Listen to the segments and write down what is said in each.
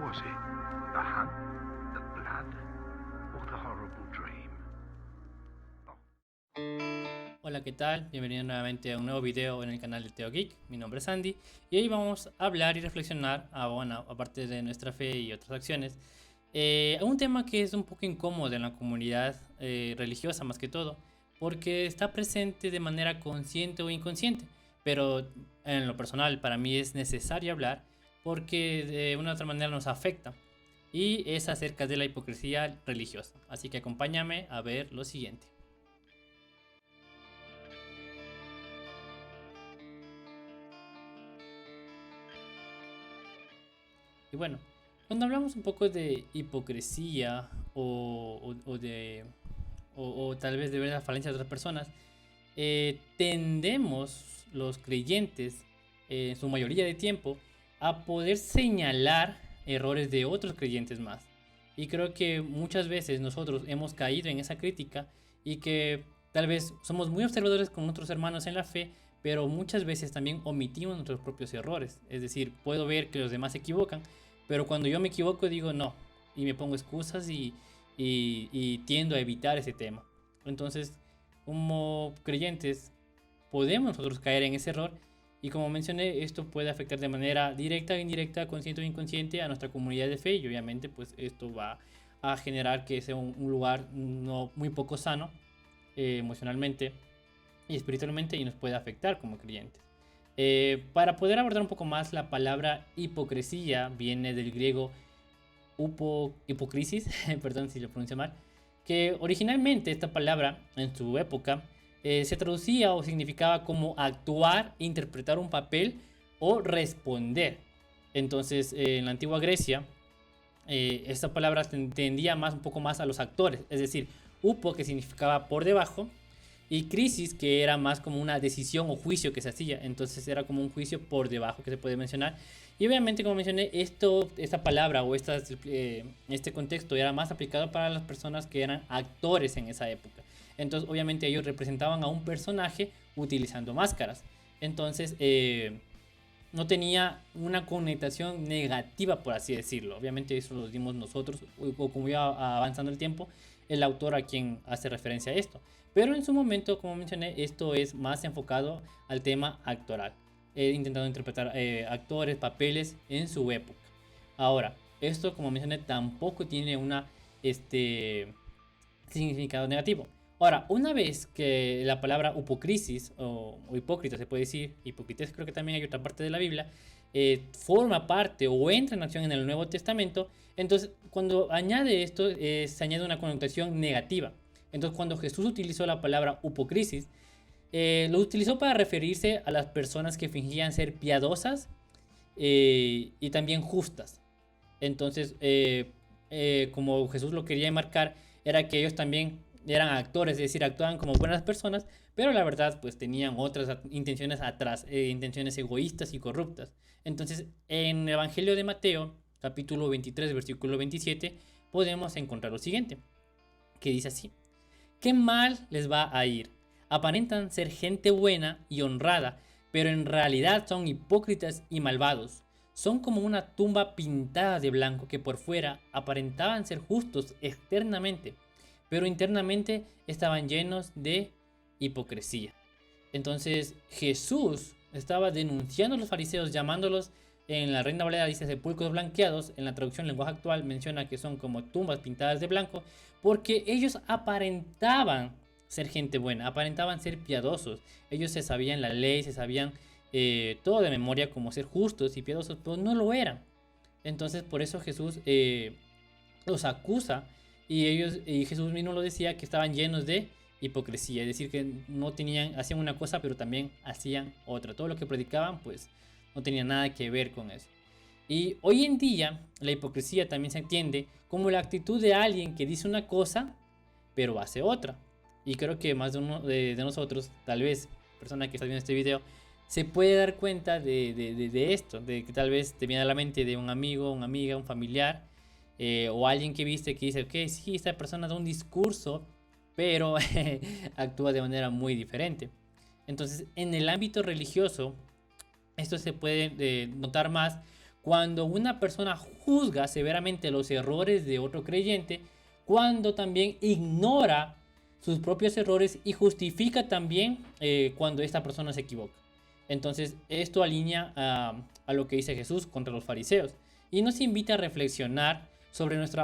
was it? The hunt? The blood? Or the horrible dream? Hola, ¿qué tal? Bienvenido nuevamente a un nuevo video en el canal de Teo Geek. Mi nombre es Andy y hoy vamos a hablar y reflexionar, aparte de nuestra fe y otras acciones, a un tema que es un poco incómodo en la comunidad religiosa más que todo, porque está presente de manera consciente o inconsciente, pero en lo personal para mí es necesario hablar porque de una u otra manera nos afecta, y es acerca de la hipocresía religiosa. Así que acompáñame a ver lo siguiente. Y bueno, cuando hablamos un poco de hipocresía o tal vez de ver la falencia de otras personas, tendemos los creyentes, en su mayoría de tiempo, a poder señalar errores de otros creyentes más. Y creo que muchas veces nosotros hemos caído en esa crítica y que tal vez somos muy observadores con nuestros hermanos en la fe, pero muchas veces también omitimos nuestros propios errores. Es decir, puedo ver que los demás se equivocan, pero cuando yo me equivoco digo no, y me pongo excusas y tiendo a evitar ese tema. Entonces, como creyentes, podemos nosotros caer en ese error, y como mencioné, esto puede afectar de manera directa o indirecta, consciente o inconsciente, a nuestra comunidad de fe, y obviamente pues esto va a generar que sea un lugar no muy poco sano emocionalmente y espiritualmente, y nos puede afectar como creyentes. Para poder abordar un poco más, la palabra hipocresía viene del griego hipocrisis, perdón si lo pronuncio mal, que originalmente esta palabra en su época se traducía o significaba como actuar, interpretar un papel o responder. Entonces, en la antigua Grecia, esta palabra tendía un poco más a los actores, es decir, upo, que significaba por debajo, y crisis, que era más como una decisión o juicio que se hacía. Entonces era como un juicio por debajo que se puede mencionar. Y obviamente, como mencioné, esta palabra o este contexto era más aplicado para las personas que eran actores en esa época. Entonces obviamente ellos representaban a un personaje utilizando máscaras. Entonces no tenía una connotación negativa, por así decirlo. Obviamente eso lo dimos nosotros, o como iba avanzando el tiempo, el autor a quien hace referencia a esto. Pero en su momento, como mencioné, esto es más enfocado al tema actoral, intentando interpretar actores, papeles en su época. Ahora, esto, como mencioné, tampoco tiene una significado negativo. Ahora, una vez que la palabra hipocrisis o hipócrita, se puede decir, hipócritas, creo que también hay otra parte de la Biblia, forma parte o entra en acción en el Nuevo Testamento, entonces cuando añade esto, se añade una connotación negativa. Entonces, cuando Jesús utilizó la palabra hipocrisis, lo utilizó para referirse a las personas que fingían ser piadosas y también justas. Entonces, como Jesús lo quería marcar, era que ellos también eran actores, es decir, actuaban como buenas personas, pero la verdad pues tenían otras intenciones atrás, intenciones egoístas y corruptas. Entonces, en el Evangelio de Mateo, capítulo 23, versículo 27, podemos encontrar lo siguiente, que dice así: ¿qué mal les va a ir? Aparentan ser gente buena y honrada, pero en realidad son hipócritas y malvados. Son como una tumba pintada de blanco, que por fuera aparentaban ser justos externamente, pero internamente estaban llenos de hipocresía. Entonces Jesús estaba denunciando a los fariseos, llamándolos, en la Reina Valera dice sepulcros blanqueados, en la traducción lenguaje actual menciona que son como tumbas pintadas de blanco, porque ellos aparentaban ser gente buena, aparentaban ser piadosos, ellos se sabían la ley, se sabían todo de memoria, como ser justos y piadosos, pero no lo eran. Entonces por eso Jesús los acusa, y Jesús mismo lo decía, que estaban llenos de hipocresía, es decir, que no tenían, hacían una cosa pero también hacían otra. Todo lo que predicaban pues no tenía nada que ver con eso. Y hoy en día la hipocresía también se entiende como la actitud de alguien que dice una cosa pero hace otra. Y creo que más de uno de nosotros, tal vez persona que está viendo este video, se puede dar cuenta de esto, de que tal vez te viene a la mente de un amigo, una amiga, un familiar, o alguien que viste que dice, ok, sí, esta persona da un discurso, pero actúa de manera muy diferente. Entonces, en el ámbito religioso, esto se puede notar más cuando una persona juzga severamente los errores de otro creyente, cuando también ignora sus propios errores y justifica también cuando esta persona se equivoca. Entonces esto alinea a lo que dice Jesús contra los fariseos y nos invita a reflexionar sobre nuestra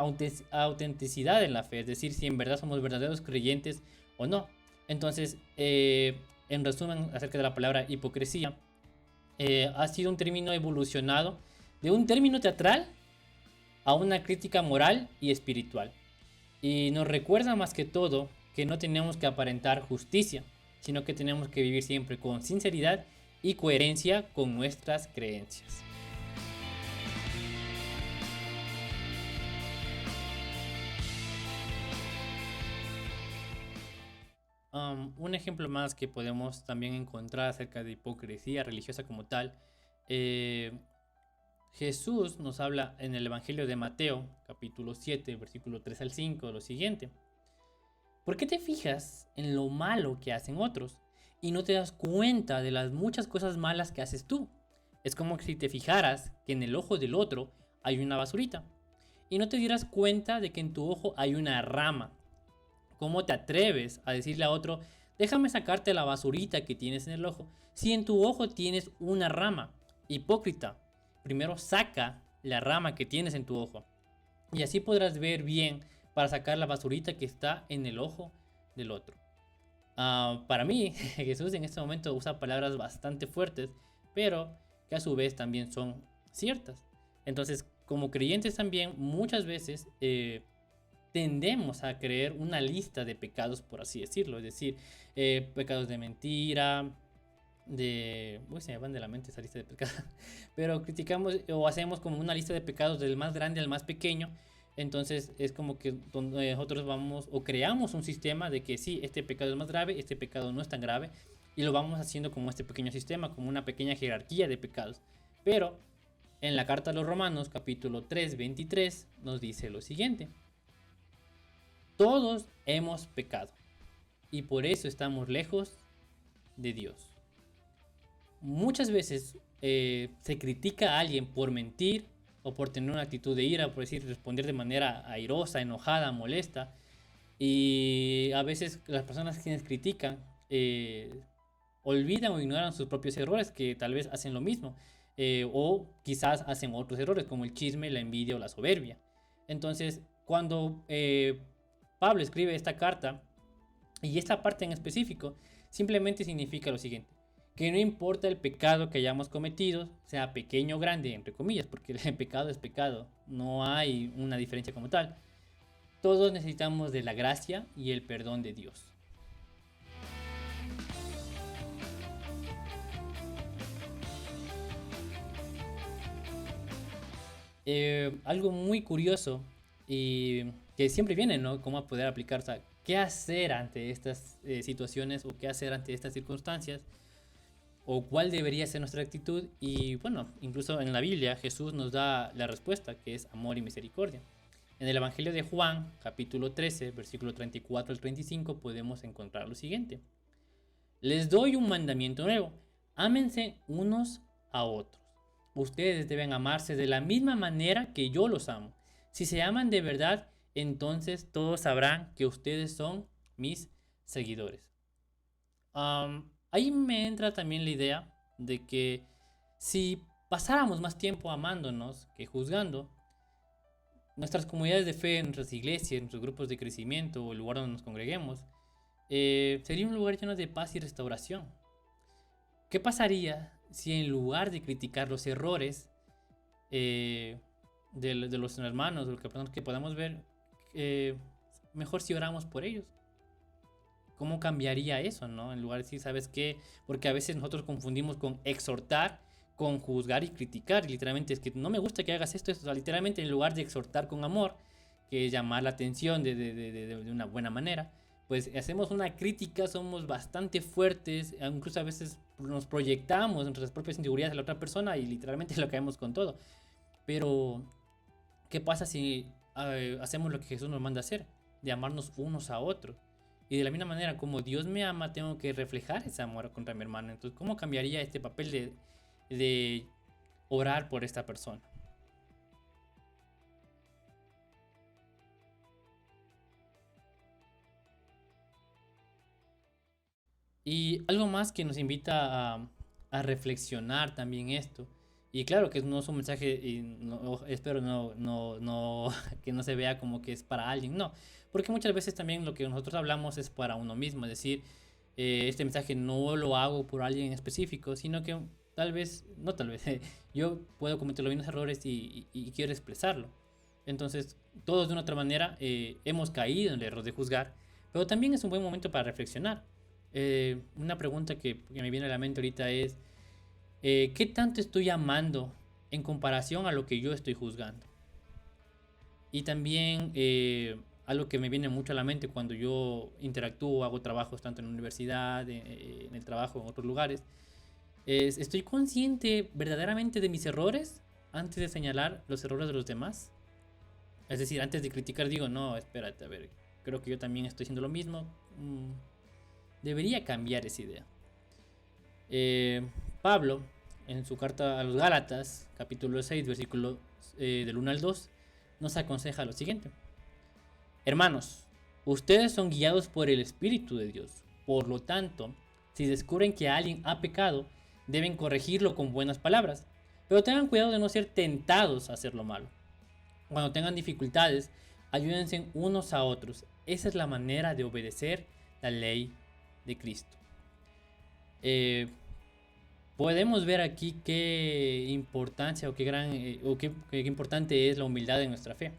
autenticidad en la fe, es decir, si en verdad somos verdaderos creyentes o no. Entonces, en resumen, acerca de la palabra hipocresía, ha sido un término evolucionado de un término teatral a una crítica moral y espiritual. Y nos recuerda más que todo que no tenemos que aparentar justicia, sino que tenemos que vivir siempre con sinceridad y coherencia con nuestras creencias. Un ejemplo más que podemos también encontrar acerca de hipocresía religiosa como tal, Jesús nos habla en el Evangelio de Mateo, capítulo 7, versículo 3 al 5, lo siguiente: ¿por qué te fijas en lo malo que hacen otros y no te das cuenta de las muchas cosas malas que haces tú? Es como si te fijaras que en el ojo del otro hay una basurita y no te dieras cuenta de que en tu ojo hay una rama. ¿Cómo te atreves a decirle a otro: déjame sacarte la basurita que tienes en el ojo, si en tu ojo tienes una rama? Hipócrita, primero saca la rama que tienes en tu ojo y así podrás ver bien para sacar la basurita que está en el ojo del otro. Para mí, Jesús en este momento usa palabras bastante fuertes, pero que a su vez también son ciertas. Entonces, como creyentes también muchas veces tendemos a creer una lista de pecados, por así decirlo, es decir, pecados de mentira, se me van de la mente esa lista de pecados, pero criticamos o hacemos como una lista de pecados del más grande al más pequeño. Entonces es como que nosotros vamos o creamos un sistema de que sí, este pecado es más grave, este pecado no es tan grave, y lo vamos haciendo como este pequeño sistema, como una pequeña jerarquía de pecados. Pero en la carta a los Romanos, capítulo 3, 23, nos dice lo siguiente: todos hemos pecado y por eso estamos lejos de Dios. Muchas veces se critica a alguien por mentir o por tener una actitud de ira, por decir, responder de manera airosa, enojada, molesta. Y a veces las personas quienes critican olvidan o ignoran sus propios errores, que tal vez hacen lo mismo. O quizás hacen otros errores como el chisme, la envidia o la soberbia. Entonces, cuando Pablo escribe esta carta, y esta parte en específico, simplemente significa lo siguiente: que no importa el pecado que hayamos cometido, sea pequeño o grande, entre comillas, porque el pecado es pecado, no hay una diferencia como tal. Todos necesitamos de la gracia y el perdón de Dios. Algo muy curioso y que siempre viene, ¿no? Cómo poder aplicar, o sea, qué hacer ante estas situaciones o qué hacer ante estas circunstancias, o cuál debería ser nuestra actitud. Y bueno, incluso en la Biblia Jesús nos da la respuesta, que es amor y misericordia. En el Evangelio de Juan, capítulo 13, versículo 34 al 35, podemos encontrar lo siguiente: les doy un mandamiento nuevo, ámense unos a otros. Ustedes deben amarse de la misma manera que yo los amo. Si se aman de verdad, entonces todos sabrán que ustedes son mis seguidores. Ahí me entra también la idea de que si pasáramos más tiempo amándonos que juzgando, nuestras comunidades de fe, nuestras iglesias, nuestros grupos de crecimiento o el lugar donde nos congreguemos, sería un lugar lleno de paz y restauración. ¿Qué pasaría si en lugar de criticar los errores de los hermanos, de los que podamos ver, mejor si oramos por ellos? ¿Cómo cambiaría eso, no? En lugar de decir, ¿sabes qué? Porque a veces nosotros confundimos con exhortar, con juzgar y criticar. Y literalmente es que no me gusta que hagas esto. O sea, literalmente en lugar de exhortar con amor, que es llamar la atención de una buena manera, pues hacemos una crítica, somos bastante fuertes, incluso a veces nos proyectamos nuestras propias inseguridades a la otra persona y literalmente lo caemos con todo. Pero, ¿qué pasa si hacemos lo que Jesús nos manda hacer? De amarnos unos a otros. Y de la misma manera, como Dios me ama, tengo que reflejar ese amor contra mi hermano. Entonces, ¿cómo cambiaría este papel de orar por esta persona? Y algo más que nos invita a reflexionar también esto. Y claro que no es un mensaje, y espero no que no se vea como que es para alguien, no. Porque muchas veces también lo que nosotros hablamos es para uno mismo, es decir, este mensaje no lo hago por alguien en específico, sino que tal vez, no tal vez, yo puedo cometer los mismos errores y quiero expresarlo. Entonces, todos de una otra manera hemos caído en el error de juzgar, pero también es un buen momento para reflexionar. Una pregunta que me viene a la mente ahorita es, ¿qué tanto estoy amando en comparación a lo que yo estoy juzgando? Y también algo que me viene mucho a la mente cuando yo interactúo, hago trabajos tanto en la universidad, en el trabajo, en otros lugares, es, ¿estoy consciente verdaderamente de mis errores antes de señalar los errores de los demás? Es decir, antes de criticar digo, no, espérate, a ver, creo que yo también estoy haciendo lo mismo. Debería cambiar esa idea. Eh, Pablo, en su carta a los Gálatas, capítulo 6, versículo del 1 al 2, nos aconseja lo siguiente. Hermanos, ustedes son guiados por el Espíritu de Dios. Por lo tanto, si descubren que alguien ha pecado, deben corregirlo con buenas palabras. Pero tengan cuidado de no ser tentados a hacer lo malo. Cuando tengan dificultades, ayúdense unos a otros. Esa es la manera de obedecer la ley de Cristo. Eh, Podemos ver aquí qué importancia o qué gran o qué importante es la humildad en nuestra fe.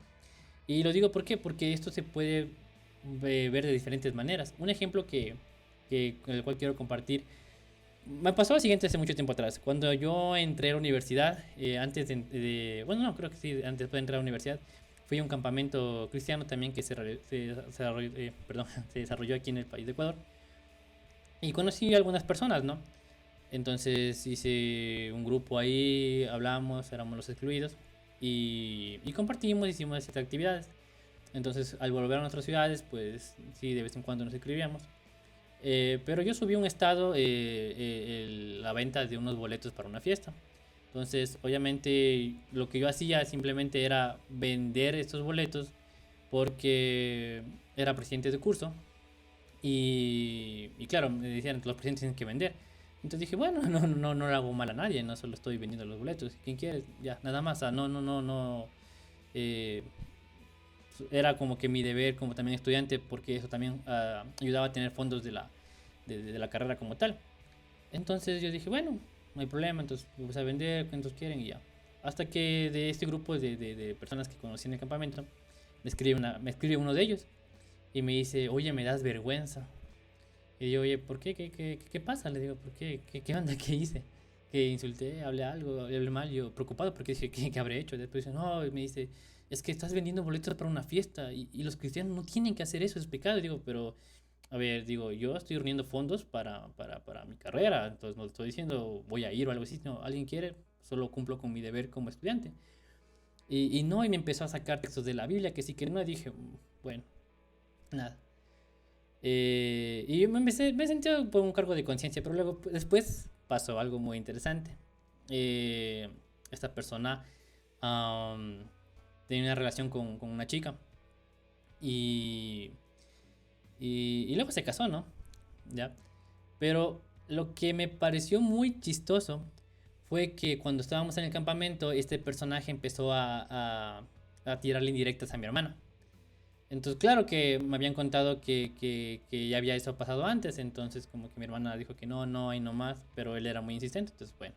Y lo digo ¿por qué? Porque esto se puede ver de diferentes maneras. Un ejemplo con el cual quiero compartir me pasó lo siguiente hace mucho tiempo atrás. Cuando yo entré a la universidad, antes bueno, no, creo que sí, antes de entrar a la universidad, fui a un campamento cristiano también que perdón, se desarrolló aquí en el país de Ecuador. Y conocí a algunas personas, ¿no? Entonces hice un grupo ahí, hablamos, éramos los excluidos y compartimos, hicimos ciertas actividades. Entonces al volver a nuestras ciudades, pues sí, de vez en cuando nos escribíamos. Pero yo subí un estado, la venta de unos boletos para una fiesta. Entonces, obviamente, lo que yo hacía simplemente era vender estos boletos porque era presidente de curso. Y claro, me decían que los presidentes tienen que vender. Entonces dije, bueno, no le hago mal a nadie, no solo estoy vendiendo los boletos. ¿Quién quiere? Ya, nada más. No. eh, Era como que mi deber como también estudiante, porque eso también ayudaba a tener fondos de la carrera como tal. Entonces yo dije, bueno, no hay problema, entonces vamos a vender, cuántos quieren y ya. Hasta que de este grupo de personas que conocí en el campamento, me escribe uno de ellos y me dice, oye, me das vergüenza. Y yo, oye, ¿por qué? ¿Qué pasa? Le digo, ¿por qué? ¿Qué onda? ¿Qué hice? Que insulté, hablé algo, hablé mal, yo preocupado porque dije, ¿qué habré hecho? Después dice, no, me dice, es que estás vendiendo boletos para una fiesta y los cristianos no tienen que hacer eso, es pecado. Y digo, pero, a ver, digo, yo estoy reuniendo fondos para mi carrera, entonces no estoy diciendo voy a ir o algo así, no, alguien quiere, solo cumplo con mi deber como estudiante. Y me empezó a sacar textos de la Biblia, que sí que no, y dije, bueno, nada. Y me sentí por un cargo de conciencia, pero luego después pasó algo muy interesante. Eh, Esta persona am, tenía una relación con una chica y, y luego se casó, ¿no? ¿Ya? Pero lo que me pareció muy chistoso fue que cuando estábamos en el campamento, este personaje empezó a tirarle indirectas a mi hermana. Entonces, claro que me habían contado que ya había eso pasado antes, entonces como que mi hermana dijo que no, hay no más, pero él era muy insistente, entonces bueno.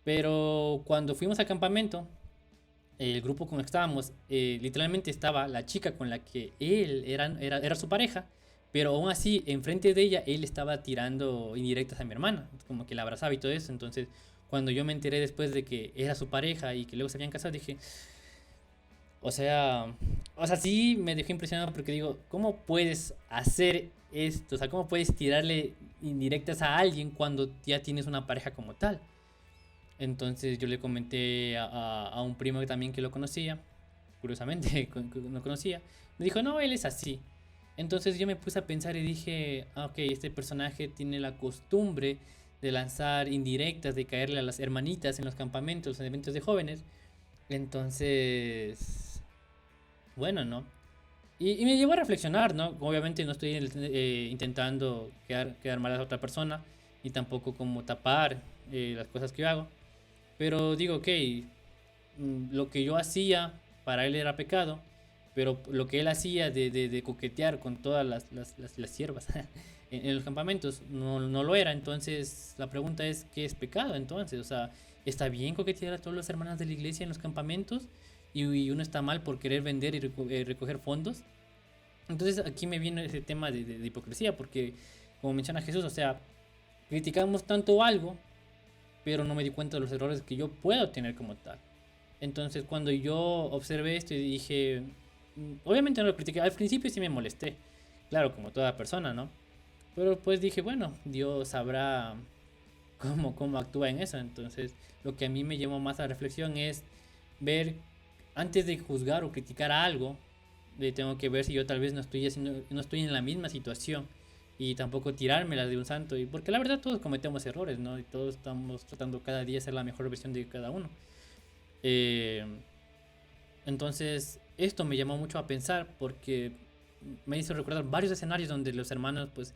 Pero cuando fuimos al campamento, el grupo con el que estábamos, literalmente estaba la chica con la que él era su pareja, pero aún así, enfrente de ella, él estaba tirando indirectas a mi hermana, como que la abrazaba y todo eso, entonces cuando yo me enteré después de que era su pareja y que luego se habían casado, dije, o sea, sí me dejó impresionado porque digo, ¿cómo puedes hacer esto? O sea, ¿cómo puedes tirarle indirectas a alguien cuando ya tienes una pareja como tal? Entonces yo le comenté a un primo que también que lo conocía, curiosamente no conocía, me dijo, no, él es así. Entonces yo me puse a pensar y dije, ok, este personaje tiene la costumbre de lanzar indirectas, de caerle a las hermanitas en los campamentos, en eventos de jóvenes. Entonces, bueno, ¿no? Y me llevó a reflexionar, ¿no? Obviamente no estoy intentando quedar mal a otra persona, ni tampoco como tapar las cosas que yo hago. Pero digo, ok, lo que yo hacía para él era pecado, pero lo que él hacía de coquetear con todas las siervas en los campamentos no lo era. Entonces la pregunta es, ¿qué es pecado entonces? O sea, ¿está bien coquetear a todos los hermanos de la iglesia en los campamentos? Y uno está mal por querer vender y recoger fondos. Entonces aquí me viene ese tema de hipocresía, porque como menciona Jesús, o sea, criticamos tanto algo, pero no me di cuenta de los errores que yo puedo tener como tal. Entonces cuando yo observé esto y dije, obviamente no lo critiqué, al principio sí me molesté, claro, como toda persona, ¿no? Pero pues dije, bueno, Dios sabrá cómo actúa en eso. Entonces lo que a mí me llamó más a la reflexión es ver, antes de juzgar o criticar a algo, tengo que ver si yo tal vez no estoy en la misma situación y tampoco tirármela de un santo. Y porque la verdad todos cometemos errores, ¿no? Y todos estamos tratando cada día de ser la mejor versión de cada uno. Eh, entonces, esto me llamó mucho a pensar porque me hizo recordar varios escenarios donde los hermanos pues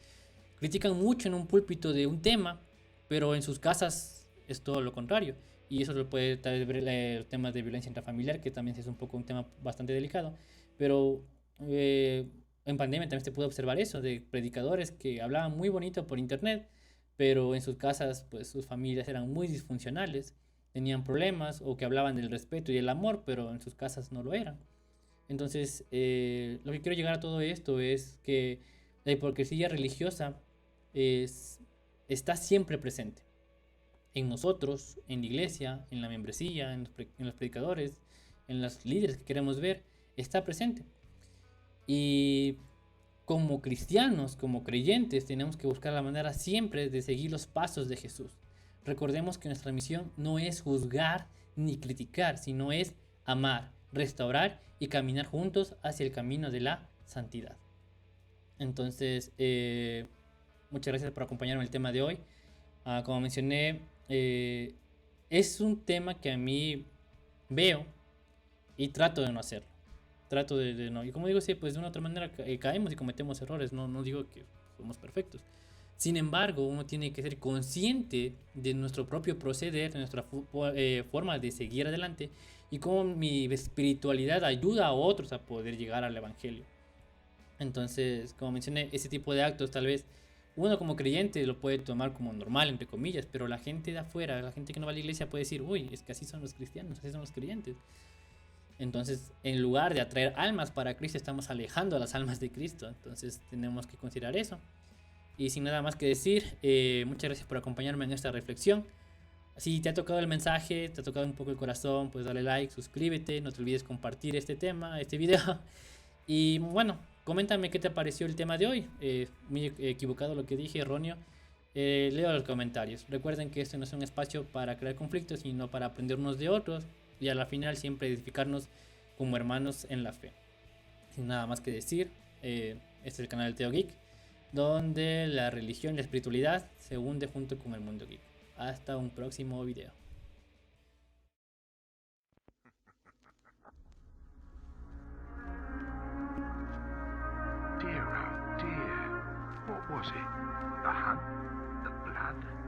critican mucho en un púlpito de un tema, pero en sus casas es todo lo contrario. Y eso lo puede tal vez ver temas de violencia intrafamiliar, que también es un poco un tema bastante delicado. Pero en pandemia también se pudo observar eso, de predicadores que hablaban muy bonito por internet, pero en sus casas pues sus familias eran muy disfuncionales, tenían problemas o que hablaban del respeto y el amor, pero en sus casas no lo eran. Entonces, lo que quiero llegar a todo esto es que la hipocresía religiosa es, está siempre presente en nosotros, en la iglesia, en la membresía, en los predicadores, en los líderes que queremos ver, está presente. Y como cristianos, como creyentes, tenemos que buscar la manera siempre de seguir los pasos de Jesús. Recordemos que nuestra misión no es juzgar ni criticar, sino es amar, restaurar y caminar juntos hacia el camino de la santidad. Entonces, muchas gracias por acompañarme en el tema de hoy. Como mencioné, es un tema que a mí veo y trato de no hacerlo. Trato de no. Y como digo, sí, pues de una u otra manera caemos y cometemos errores. No digo que somos perfectos. Sin embargo, uno tiene que ser consciente de nuestro propio proceder, de nuestra forma de seguir adelante y cómo mi espiritualidad ayuda a otros a poder llegar al Evangelio. Entonces, como mencioné, ese tipo de actos tal vez uno como creyente lo puede tomar como normal, entre comillas, pero la gente de afuera, la gente que no va a la iglesia puede decir, uy, es que así son los cristianos, así son los creyentes. Entonces, en lugar de atraer almas para Cristo, estamos alejando a las almas de Cristo. Entonces, tenemos que considerar eso. Y sin nada más que decir, muchas gracias por acompañarme en esta reflexión. Si te ha tocado el mensaje, te ha tocado un poco el corazón, pues dale like, suscríbete, no te olvides compartir este tema, este video. Y bueno, coméntame qué te pareció el tema de hoy. Muy equivocado lo que dije, erróneo. Leo los comentarios. Recuerden que este no es un espacio para crear conflictos, sino para aprender unos de otros y a la final siempre edificarnos como hermanos en la fe. Sin nada más que decir, este es el canal del Teo Geek, donde la religión y la espiritualidad se hunde junto con el mundo geek. Hasta un próximo video. Dear, oh dear. What was it? The hunt? The blood?